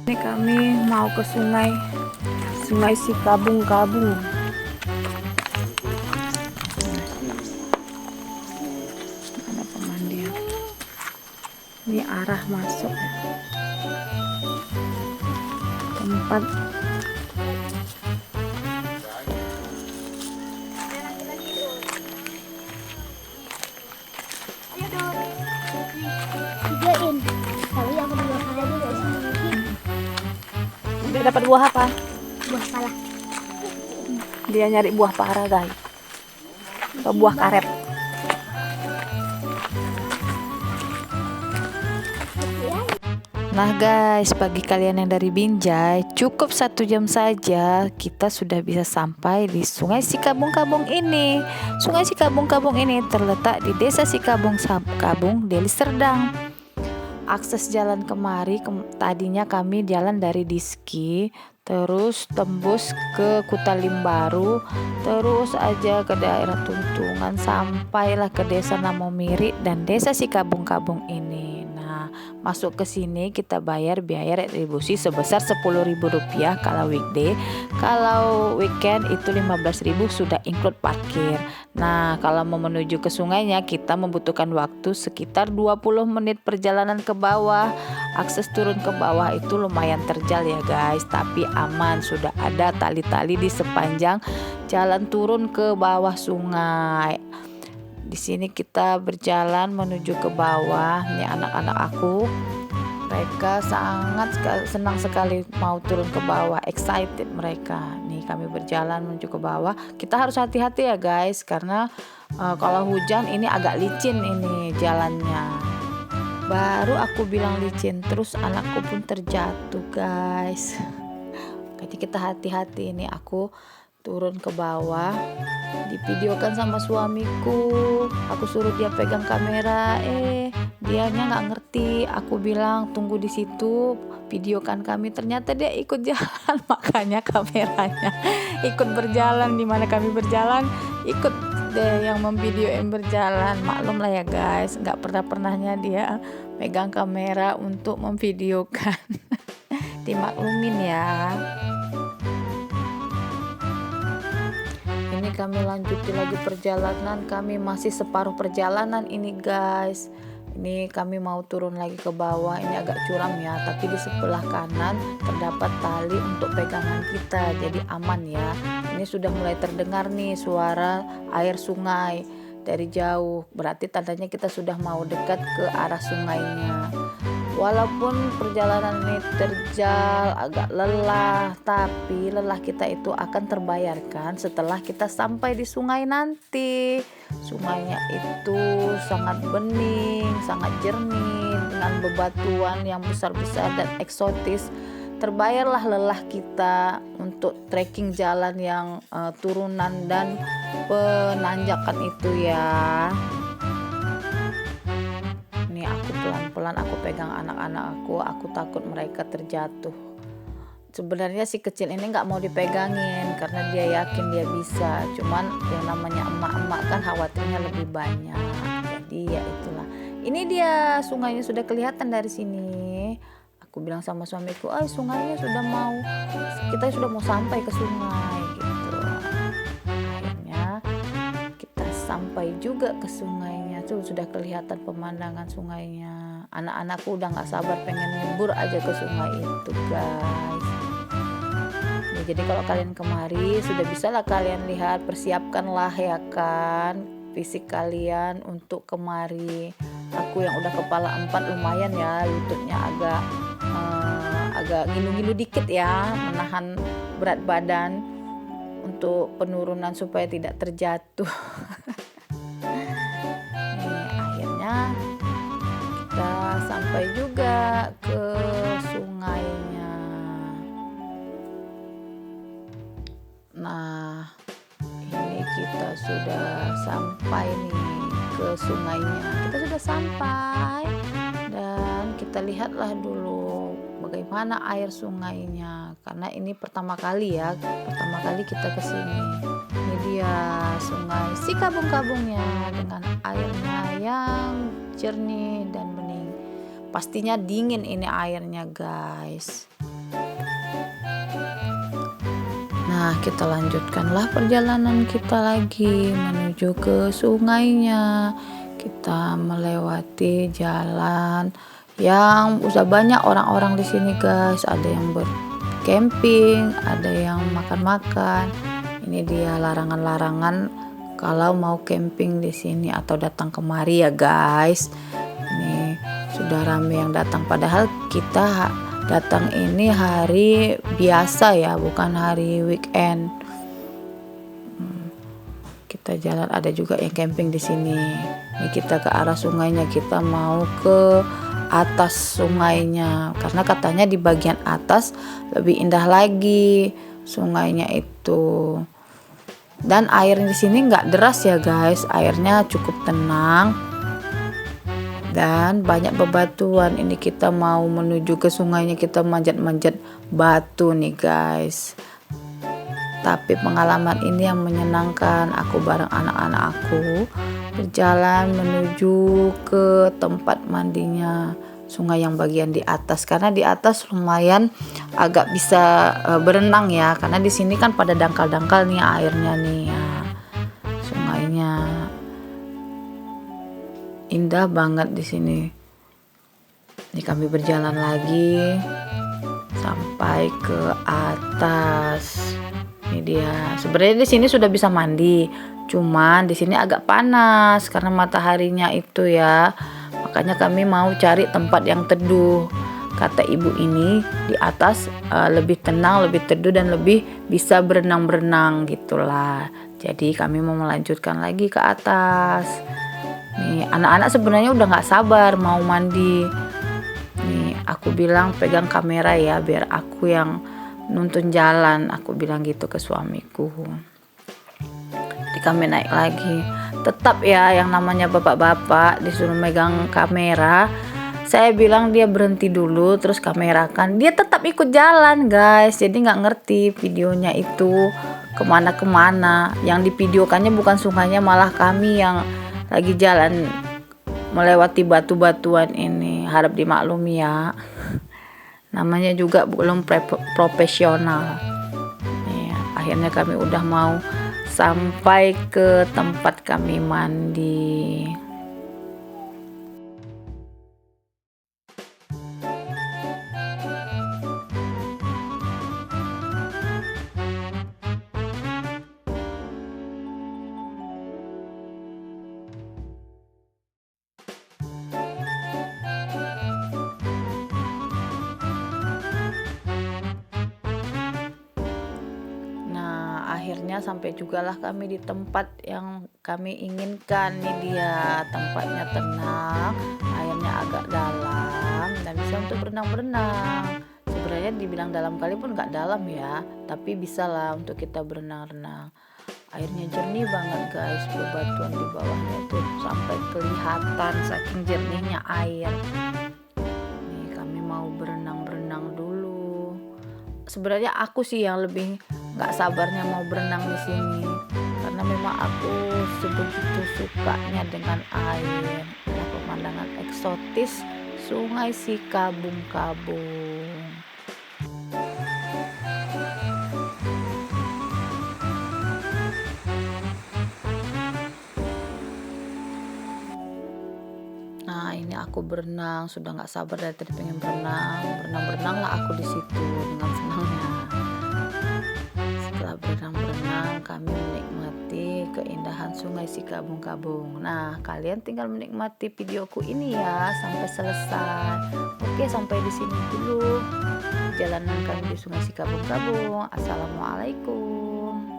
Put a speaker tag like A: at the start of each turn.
A: Ini kami mau ke Sungai Sikabung-Kabung. Ada pemandian. Ini arah masuk tempat dia dapat buah apa?
B: Buah pala.
A: Dia nyari buah para, guys. Atau buah karet. Nah guys, bagi kalian yang dari Binjai, cukup 1 jam saja kita sudah bisa sampai di Sungai Sikabung-Kabung ini. Sungai Sikabung-Kabung ini terletak di Desa Sikabung-Kabung, Deli Serdang. Akses jalan kemari, tadinya kami jalan dari Diski, terus tembus ke Kutalimbaru, terus aja ke daerah Tuntungan, sampailah ke Desa Namomiri dan Desa Sikabung-Kabung ini. Nah, masuk ke sini kita bayar biaya retribusi sebesar Rp10.000 kalau weekday. Kalau weekend itu 15.000 sudah include parkir. Nah, kalau mau menuju ke sungainya kita membutuhkan waktu sekitar 20 menit perjalanan ke bawah. Akses turun ke bawah itu lumayan terjal ya guys, tapi aman, sudah ada tali-tali di sepanjang jalan turun ke bawah sungai. Di sini kita berjalan menuju ke bawah. Ini anak-anak aku, mereka sangat senang sekali mau turun ke bawah, excited mereka. Nih kami berjalan menuju ke bawah. Kita harus hati-hati ya guys, karena kalau hujan ini agak licin ini jalannya. Baru aku bilang licin, terus anakku pun terjatuh guys. Jadi kita hati-hati. Ini aku turun ke bawah, divideokan sama suamiku. Aku suruh dia pegang kamera, dianya nggak ngerti. Aku bilang tunggu di situ, videokan kami. Ternyata dia ikut jalan, makanya kameranya ikut berjalan. Dimana kami berjalan, ikut deh yang memvideoin berjalan. Maklum lah ya guys, nggak pernahnya dia pegang kamera untuk memvideokan. Dimaklumin ya. Ini kami lanjuti lagi perjalanan, kami masih separuh perjalanan ini guys. Ini kami mau turun lagi ke bawah. Ini agak curam ya, tapi di sebelah kanan terdapat tali untuk pegangan kita, jadi aman ya. Ini sudah mulai terdengar nih suara air sungai dari jauh, berarti tandanya kita sudah mau dekat ke arah sungainya. Walaupun perjalanan ini terjal, agak lelah, tapi lelah kita itu akan terbayarkan setelah kita sampai di sungai nanti. Sungainya itu sangat bening, sangat jernih, dengan bebatuan yang besar-besar dan eksotis. Terbayarlah lelah kita untuk trekking jalan yang turunan dan penanjakan itu ya. Ini aku pelan-pelan aku pegang anak-anak aku takut mereka terjatuh. Sebenarnya si kecil ini nggak mau dipegangin karena dia yakin dia bisa, cuman yang namanya emak-emak kan khawatirnya lebih banyak. Jadi ya itulah, ini dia sungainya sudah kelihatan dari sini. Aku bilang sama suamiku, sungainya sudah mau, kita sudah mau sampai ke sungai gitu. Akhirnya kita sampai juga ke sungainya. Tuh sudah kelihatan pemandangan sungainya. Anak-anakku udah nggak sabar pengen nyebur aja ke sungai itu guys. Ya, jadi kalau kalian kemari sudah bisa lah kalian lihat, persiapkanlah ya kan fisik kalian untuk kemari. Aku yang udah kepala 4 lumayan ya, lututnya agak ngilu-ngilu dikit ya, menahan berat badan untuk penurunan supaya tidak terjatuh. Akhirnya kita sampai juga ke sungainya. Nah, ini kita sudah sampai nih ke sungainya. Kita sudah sampai dan kita lihatlah dulu bagaimana air sungainya, karena ini pertama kali kita ke sini. Ini dia Sungai Sikabung-Kabungnya dengan airnya yang jernih dan bening. Pastinya dingin ini airnya guys. Nah, kita lanjutkanlah perjalanan kita lagi menuju ke sungainya. Kita melewati jalan yang udah banyak orang-orang di sini, guys. Ada yang bercamping, ada yang makan-makan. Ini dia larangan-larangan kalau mau camping di sini atau datang kemari ya, guys. Ini sudah ramai yang datang, padahal kita datang ini hari biasa ya, bukan hari weekend. Kita jalan, ada juga yang camping di sini. Ini kita ke arah sungainya, kita mau ke atas sungainya karena katanya di bagian atas lebih indah lagi sungainya itu. Dan air di sini nggak deras ya, guys. Airnya cukup tenang dan banyak bebatuan. Ini kita mau menuju ke sungainya, kita manjat-manjat batu nih, guys. Tapi pengalaman ini yang menyenangkan. Aku bareng anak-anak aku berjalan menuju ke tempat mandinya sungai yang bagian di atas, karena di atas lumayan agak bisa berenang ya, karena di sini kan pada dangkal-dangkal nih airnya nih ya. Sungainya indah banget di sini. Ini kami berjalan lagi sampai ke atas. Ini dia. Sebenarnya di sini sudah bisa mandi, cuman di sini agak panas karena mataharinya itu ya. Makanya kami mau cari tempat yang teduh. Kata ibu ini di atas lebih tenang, lebih teduh dan lebih bisa berenang-berenang gitulah. Jadi kami mau melanjutkan lagi ke atas. Nih, anak-anak sebenarnya udah nggak sabar mau mandi. Nih, aku bilang pegang kamera ya, biar aku yang nuntun jalan. Aku bilang gitu ke suamiku. Jadi kami naik lagi. Tetap ya, yang namanya bapak-bapak disuruh megang kamera. Saya bilang dia berhenti dulu, terus kamerakan. Dia tetap ikut jalan, guys. Jadi nggak ngerti videonya itu kemana-kemana. Yang divideokannya bukan sungainya, malah kami yang lagi jalan melewati batu-batuan ini. Harap dimaklumi ya, namanya juga belum profesional. Nih, akhirnya kami udah mau sampai ke tempat kami mandi. Akhirnya sampai jugalah kami di tempat yang kami inginkan. Nih dia, tempatnya tenang, airnya agak dalam dan bisa untuk berenang-berenang. Sebenarnya dibilang dalam kali pun nggak dalam ya, tapi bisa lah untuk kita berenang-renang. Airnya jernih banget, guys. Bebatuan di bawahnya itu sampai kelihatan saking jernihnya air. Nih kami mau berenang-berenang dulu. Sebenarnya aku sih yang lebih nggak sabarnya mau berenang di sini, karena memang aku sebegitu sukanya dengan air. Nah, pemandangan eksotis Sungai Sikabung-Kabung. Nah, ini aku berenang, sudah nggak sabar dari tadi pengen berenang lah aku di situ dengan senangnya. Setelah berenang-berenang, kami menikmati keindahan Sungai Sikabung-Kabung. Nah, kalian tinggal menikmati videoku ini ya sampai selesai. Oke, sampai di sini dulu perjalanan kami di Sungai Sikabung-Kabung. Assalamualaikum.